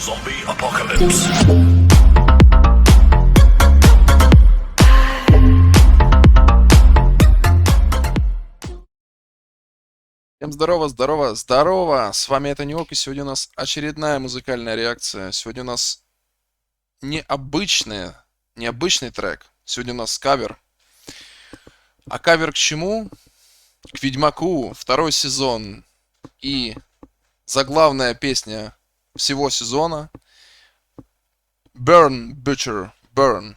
Zombie Apocalypse. Всем здорово, здорово, здорово! С вами это Неок, и сегодня у нас очередная музыкальная реакция. Сегодня у нас необычный трек. Сегодня у нас кавер. А кавер к чему? К Ведьмаку, второй сезон. И заглавная песня всего сезона Burn, Butcher, Burn.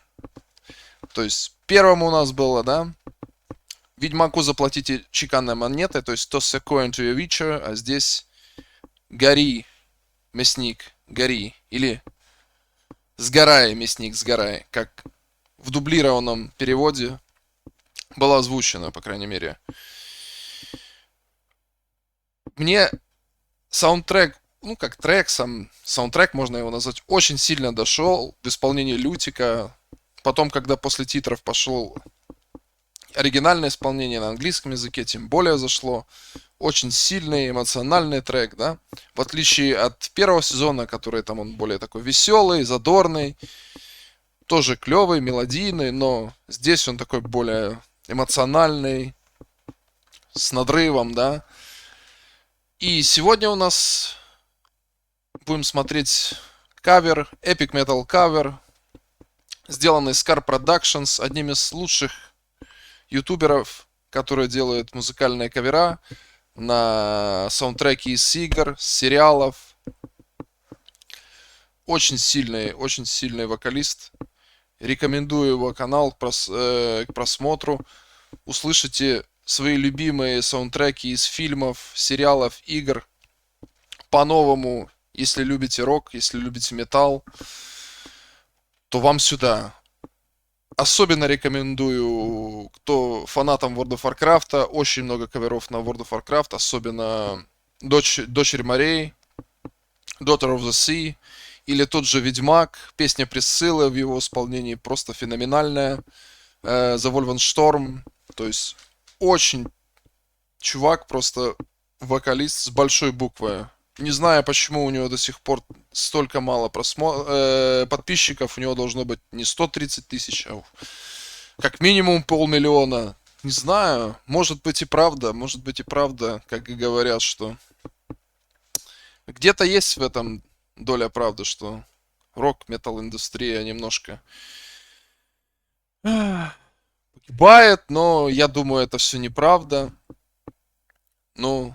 То есть первому у нас было, да? Ведьмаку заплатите чеканной монетой, то есть toss a coin to a witcher, а здесь гори, мясник, гори. Или сгорай, мясник, сгорай. Как в дублированном переводе было озвучено, по крайней мере. Мне саундтрек, как трек, сам саундтрек, можно его назвать, очень сильно дошел в исполнении Лютика. Потом, когда после титров пошел оригинальное исполнение на английском языке, тем более зашло. Очень сильный, эмоциональный трек, да. В отличие от первого сезона, который там он более такой веселый, задорный, тоже клевый, мелодийный, но здесь он такой более эмоциональный, с надрывом, да. И сегодня у нас будем смотреть кавер, Epic Metal Cover, сделанный Scar Productions, одним из лучших ютуберов, которые делают музыкальные кавера на саундтреки из игр, сериалов. Очень сильный вокалист. Рекомендую его канал к просмотру. Услышите свои любимые саундтреки из фильмов, сериалов, игр. По-новому, если любите рок, если любите металл, то вам сюда. Особенно рекомендую, кто фанатам World of Warcraft. Очень много каверов на World of Warcraft. Особенно Дочерь морей, Daughter of the Sea. Или тот же Ведьмак. Песня Присциллы в его исполнении просто феноменальная. The Wolfenstorm. То есть очень чувак, просто вокалист с большой буквы. Не знаю, почему у него до сих пор столько мало подписчиков. У него должно быть не 130 тысяч, а как минимум 500 000. Не знаю, может быть и правда, как и говорят, что где-то есть в этом доля правды, что рок-метал индустрия немножко погибает, но я думаю, это все неправда. Ну,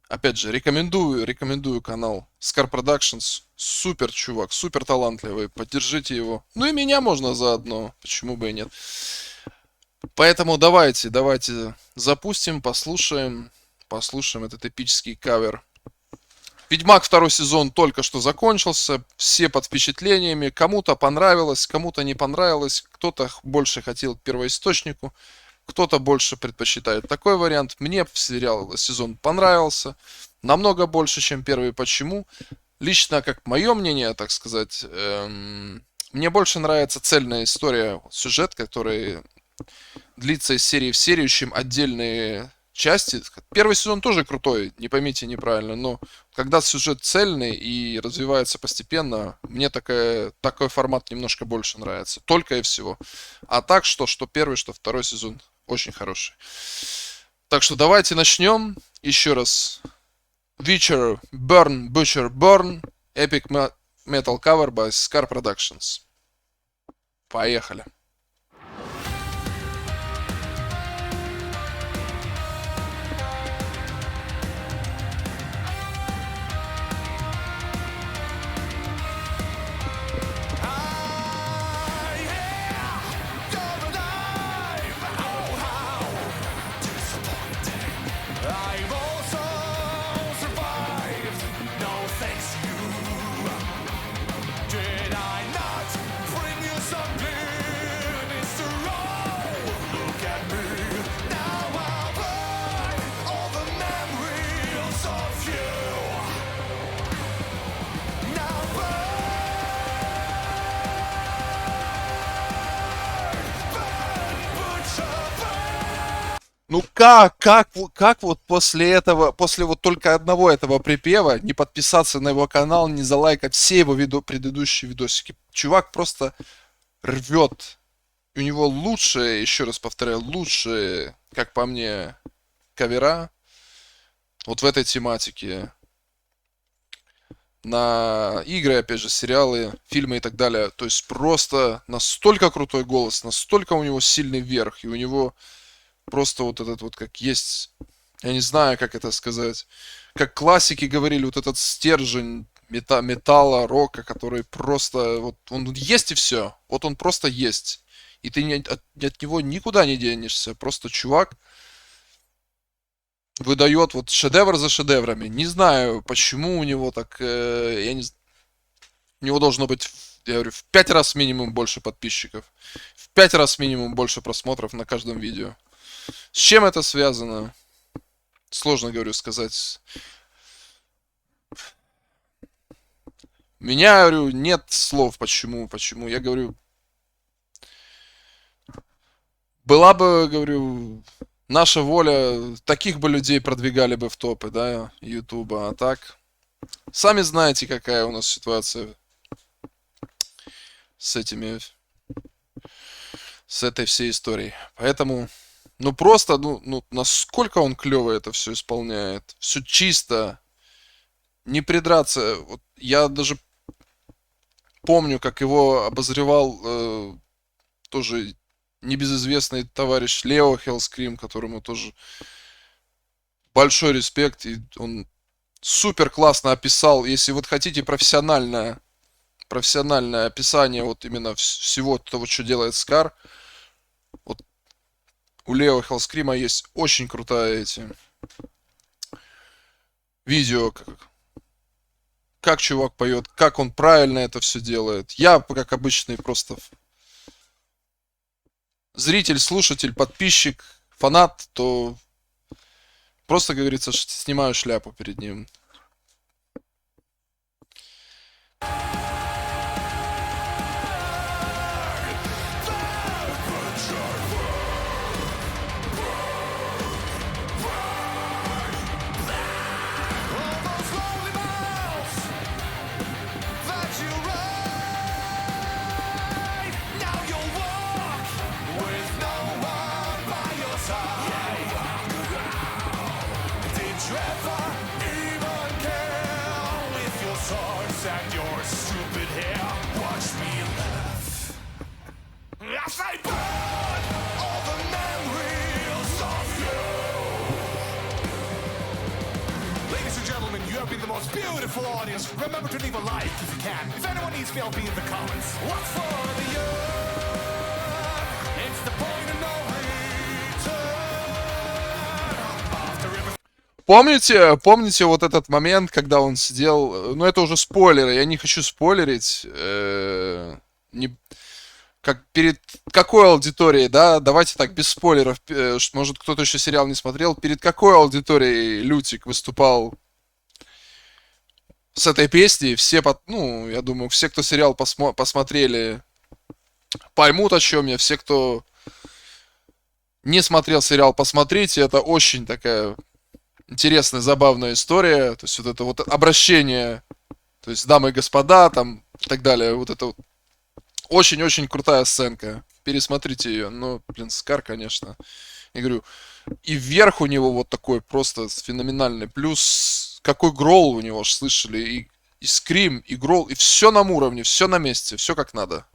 опять же, рекомендую канал Scar Productions. Супер чувак, супер талантливый. Поддержите его. Ну и меня можно заодно. Почему бы и нет. Поэтому давайте запустим, послушаем этот эпический кавер. Ведьмак второй сезон только что закончился. Все под впечатлениями. Кому-то понравилось, кому-то не понравилось. Кто-то больше хотел к первоисточнику. Кто-то больше предпочитает такой вариант. Мне сезон понравился. Намного больше, чем первый. Почему? Лично, как мое мнение, так сказать, мне больше нравится цельная история, сюжет, который длится из серии в серию, чем отдельные части. Первый сезон тоже крутой, не поймите неправильно, но когда сюжет цельный и развивается постепенно, мне такой формат немножко больше нравится. Только и всего. А так, что первый, что второй сезон очень хороший. Так что давайте начнем. Еще раз. Witcher, Burn, Butcher, Burn. Epic Metal Cover by Scar Productions. Поехали. Did I not bring you some bliss? Ну как вот после этого, после вот только одного этого припева не подписаться на его канал, не залайкать все его предыдущие видосики? Чувак просто рвет. У него лучшие, еще раз повторяю, лучшие, как по мне, кавера вот в этой тематике. На игры, опять же, сериалы, фильмы и так далее. То есть просто настолько крутой голос, настолько у него сильный верх, и у него просто вот этот вот как есть, я не знаю, как это сказать, как классики говорили, вот этот стержень металла, рока, который просто, вот он есть и все, вот он просто есть. И ты от него никуда не денешься, просто чувак выдает вот шедевр за шедеврами. Не знаю, почему у него так, я не, у него должно быть, я говорю, в 5 раз минимум больше подписчиков, в 5 раз минимум больше просмотров на каждом видео. С чем это связано? Сложно, говорю, сказать. У меня, говорю, нет слов, почему. Я говорю, была бы, говорю, наша воля, таких бы людей продвигали бы в топы, да, Ютуба. А так, сами знаете, какая у нас ситуация с этими, с этой всей историей. Поэтому, ну просто, ну насколько он клево это все исполняет. Все чисто, не придраться. Вот я даже помню, как его обозревал тоже небезызвестный товарищ Лео Хеллскрим, которому тоже большой респект. И он супер классно описал. Если вот хотите профессиональное описание вот именно всего того, что делает Скар, вот у Лео Хеллскрима есть очень крутое видео, как чувак поет, как он правильно это все делает. Я, как обычный просто зритель, слушатель, подписчик, фанат, то просто, как говорится, снимаю шляпу перед ним. Beautiful audience, remember to leave a like if you can. If anyone needs me, I'll be in the comments. What's for the earth? It's the point of no return. Помните вот этот момент, когда он сидел, ну это уже спойлеры, я не хочу спойлерить, не, как перед какой аудиторией, да, давайте так, без спойлеров, может кто-то еще сериал не смотрел, перед какой аудиторией Лютик выступал с этой песней, все, ну, я думаю, все, кто сериал посмотрели, поймут, о чем я. Все, кто не смотрел сериал, посмотрите. Это очень такая интересная, забавная история. То есть вот это вот обращение, то есть дамы и господа, там, и так далее. Вот это вот очень-очень крутая сценка. Пересмотрите ее. Ну, блин, Скар, конечно. Я говорю, и вверх у него вот такой просто феноменальный. Плюс какой грол у него, слышали, и скрим, и грол, и все на уровне, все на месте, все как надо.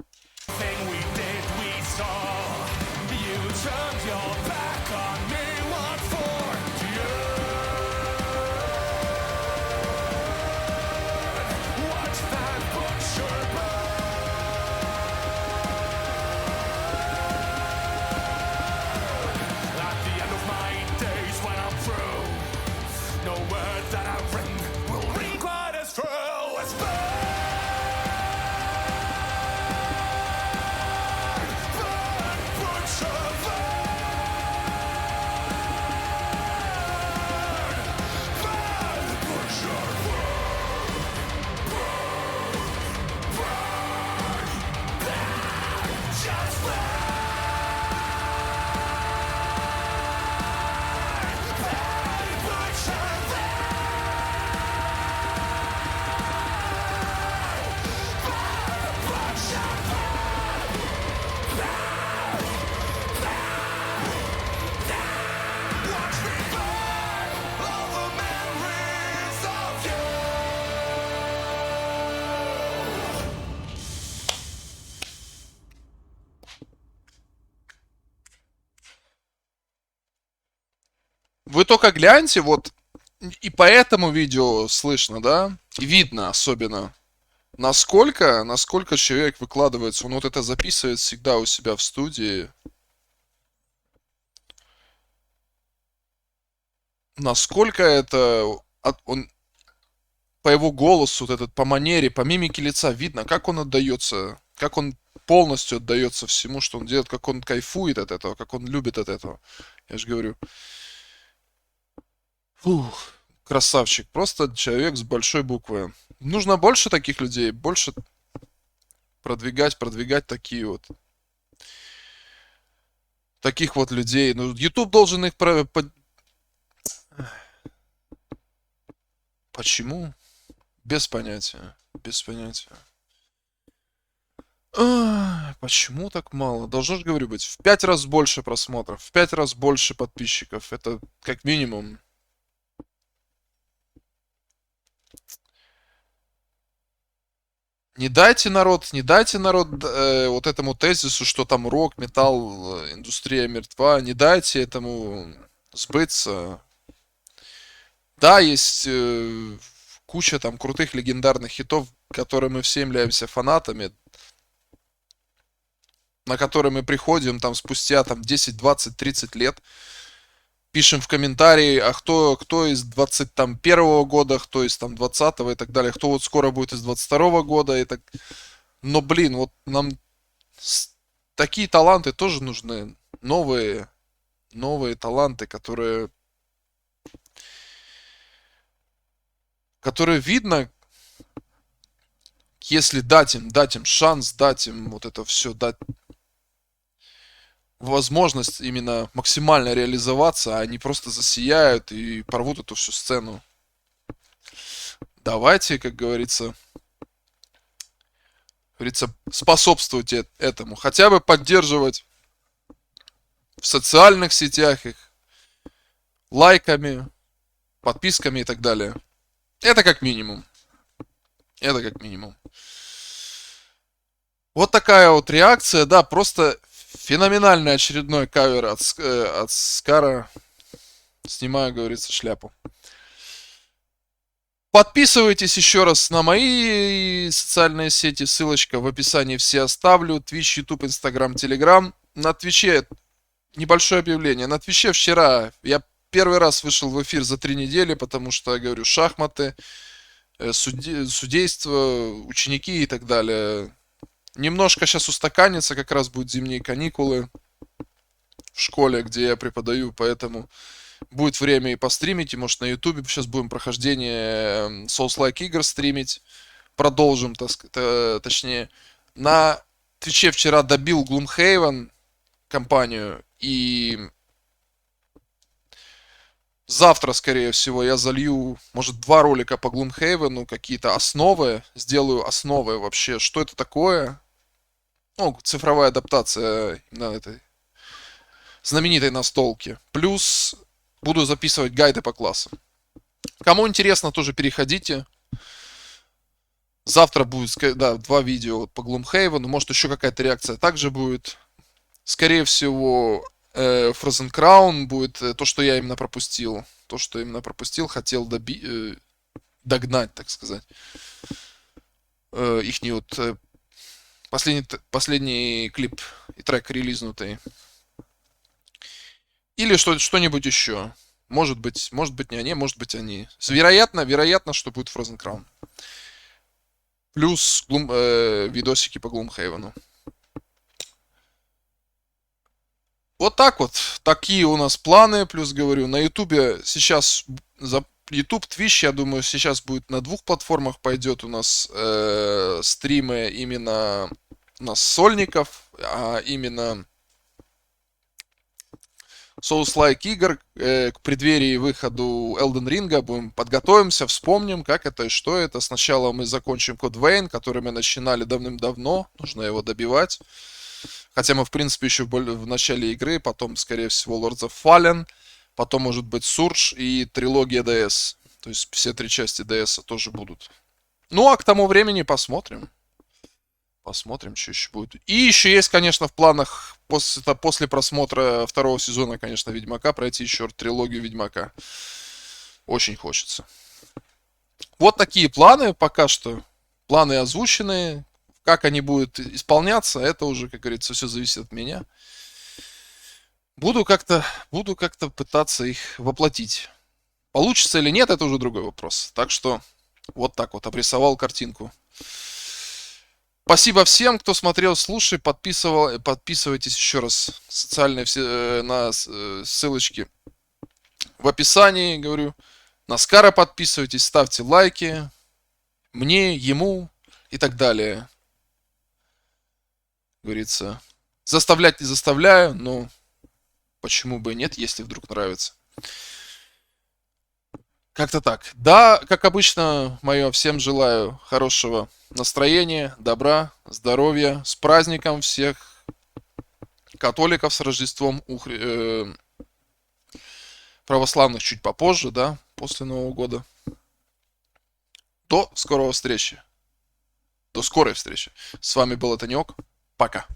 вы только гляньте, вот, и по этому видео слышно, да, и видно особенно, насколько человек выкладывается. Он вот это записывает всегда у себя в студии. Насколько это... Он, по его голосу, вот этот, по манере, по мимике лица видно, как он отдается, как он полностью отдается всему, что он делает, как он кайфует от этого, как он любит от этого. Я же говорю. Фух, красавчик. Просто человек с большой буквы. Нужно больше таких людей, больше продвигать такие вот. Таких вот людей. Ну, YouTube должен их... Почему? Без понятия. Без понятия. Почему так мало? Должно же, говорю, быть в 5 раз больше просмотров, в 5 раз больше подписчиков. Это как минимум. Не дайте народ вот этому тезису, что там рок, металл, индустрия мертва. Не дайте этому сбыться. Да, есть куча там крутых легендарных хитов, которые мы все являемся фанатами, на которые мы приходим там спустя там 10, 20, 30 лет, пишем в комментарии, а кто из 21 года, кто из там 20 и так далее, кто вот скоро будет из 22 года и так. Но, блин, вот нам такие таланты тоже нужны, новые таланты, которые видно, если дать им шанс, дать им вот это все, дать возможность именно максимально реализоваться, а они просто засияют и порвут эту всю сцену. Давайте, как говорится, способствуйте этому. Хотя бы поддерживать в социальных сетях их лайками, подписками и так далее. Это как минимум. Это как минимум. Вот такая вот реакция, да, просто феноменальный очередной кавер от Скара. Снимаю, говорится, шляпу. Подписывайтесь еще раз на мои социальные сети. Ссылочка в описании все оставлю. Twitch, YouTube, Instagram, Telegram. На Твиче небольшое объявление. На Твиче вчера я первый раз вышел в эфир за 3 недели, потому что, я говорю, шахматы, судейство, ученики и так далее. Немножко сейчас устаканится, как раз будут зимние каникулы в школе, где я преподаю, поэтому будет время и постримить, и может на ютубе сейчас будем прохождение Souls-like игр стримить, продолжим, точнее. На Твиче вчера добил Gloomhaven компанию, и завтра, скорее всего, я залью, может, 2 ролика по Gloomhaven, какие-то основы, сделаю основы вообще, что это такое. Ну, цифровая адаптация на этой знаменитой настолке. Плюс буду записывать гайды по классам. Кому интересно, тоже переходите. Завтра будет, да, 2 видео по Gloomhaven. Может, еще какая-то реакция также будет. Скорее всего, Frozen Crown будет то, что я именно пропустил. То, что именно пропустил, хотел догнать, так сказать. Ихний вот последний клип и трек релизнутый. Или что-нибудь еще. Может быть не они, может быть они. Вероятно, что будет Frozen Crown. Плюс видосики по Gloomhaven. Вот так вот. Такие у нас планы. Плюс, говорю, на Ютубе сейчас... YouTube, Twitch, я думаю, сейчас будет на 2 платформах пойдет у нас стримы именно у нас сольников, а именно Souls-like игр к преддверии выходу Elden Ring подготовимся, вспомним, как это и что это. Сначала мы закончим Code Vein, который мы начинали давным-давно, нужно его добивать. Хотя мы, в принципе, еще в начале игры, потом, скорее всего, Lords of Fallen, потом, может быть, Surge и трилогия DS. То есть все 3 части DS тоже будут. Ну, а к тому времени посмотрим. Посмотрим, что еще будет. И еще есть, конечно, в планах после просмотра второго сезона, конечно, Ведьмака, пройти еще трилогию Ведьмака. Очень хочется. Вот такие планы пока что. Планы озвучены. Как они будут исполняться, это уже, как говорится, все зависит от меня. Буду как-то пытаться их воплотить. Получится или нет, это уже другой вопрос. Так что вот так вот обрисовал картинку. Спасибо всем, кто смотрел, слушай, подписывайтесь еще раз социальные на ссылочки в описании, говорю. На Скара подписывайтесь, ставьте лайки. Мне, ему и так далее. Говорится, заставлять не заставляю, но почему бы и нет, если вдруг нравится. Как-то так. Да, как обычно, мое всем желаю хорошего настроения, добра, здоровья, с праздником всех католиков, с Рождеством, православных чуть попозже, да, после Нового года. До скорой встречи. С вами был Танек. Пока.